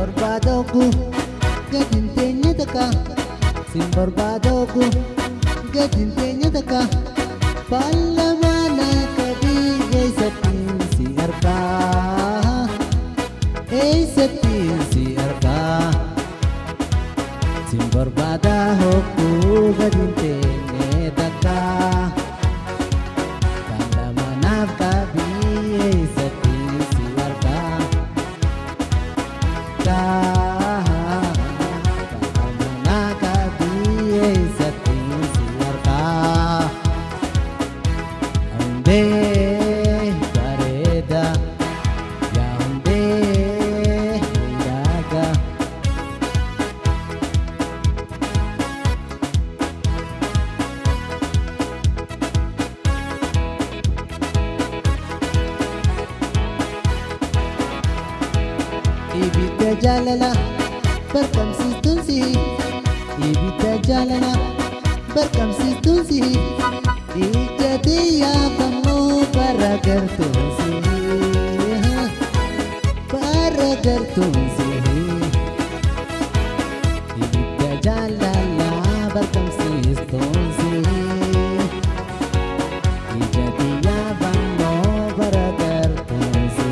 Simbarbadoku gadintenya taka Simbarbadoku gadintenya taka Palamana kabigay satin si Arka satin si Arka Simbarbadoku gadintenya taka Palamana kabigay satin si Arka Ibida jalala berkamsitunsi Ibida jalala berkamsitunsi Ijadiya kamu baragartunsi Baragartunsi Ibida jalala berkamsitunsi Ijadiya kamu baragartunsi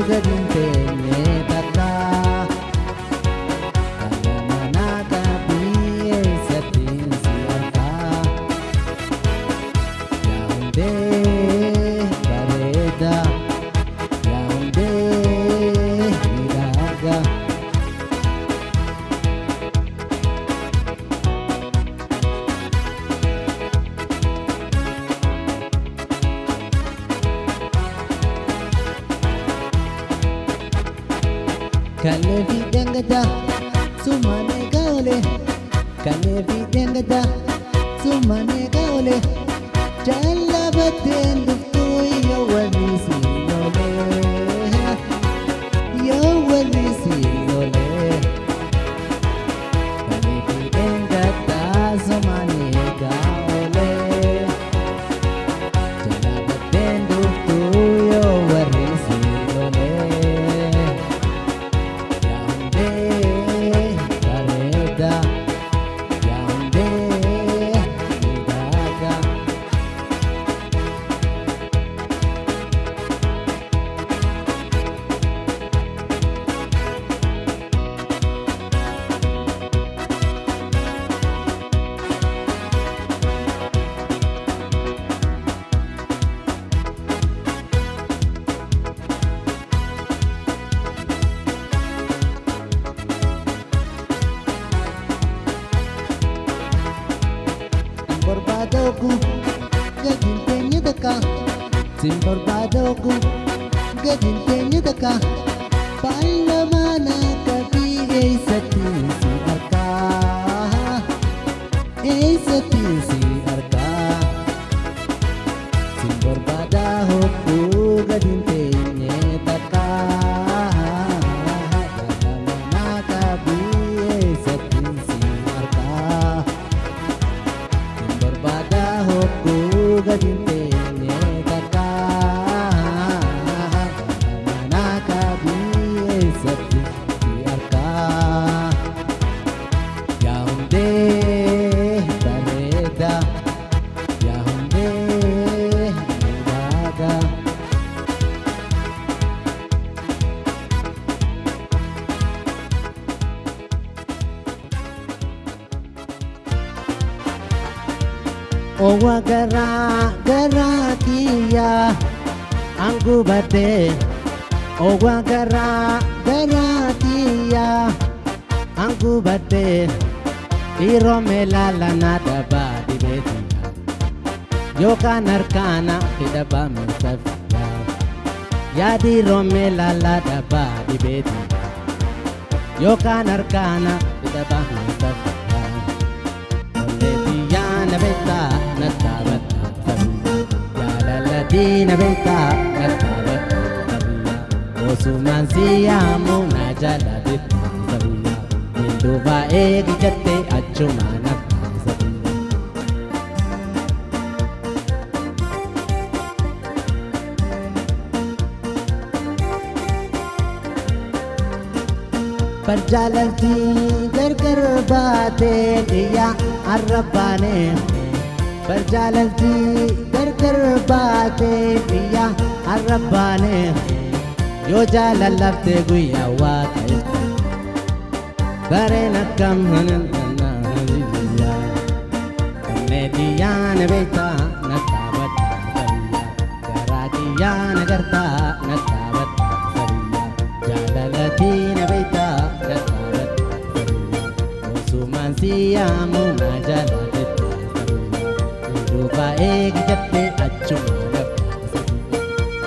gadintenya taka Palamana kabigay satin si Arka Yaounde Bareda Yaounde Nilaga Kalevi dengada sumane gaole Kalevi dengada sumane gaole Jalla baten duftu yawani silole Yawani silole Kalevi dengada sumane gaole Jalla baten duftu yawani silole Simbarbadoku gadintenya taka Simbarbadoku gadintenya taka Palamana kabigay satin si Arka satin si Arka Simbarbadoku gadintenya taka Palamana kabigay satin si Arka Simbarbadoku gadintenya taka Palamana kabigay satin si Arka Yaounde Bareda Yaounde Nilaga Owa gara tiya anggu bate Owa gara tiya anggu bate Iro melala nada ba di betina Yokan arkana hidaba mustafia Yadi romelala da ba di betina Yokan arkana hidaba mustafia Beta natabat Yalalladina beta natabat Osuman siyamu najaladit sabiya Hinduba egi jatte achumanat sabiya برجالتي غرغر باتين يا الرباني برجالتي غرغر باتين يا الرباني يو جاللت غيا واتيت برينا كم هننا يا نديان بيتا نتابت سريا جراديان غرتا نتابت سريا جاللتي نبيتا نتابت سريا وسومان سيامو نجالت دوبا ايك جتي اچومانب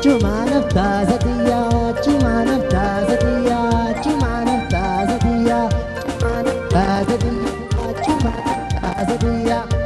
چومانب تازديا چومانب تازديا چومانب تازديا چومانب تازديا چومانب تازديا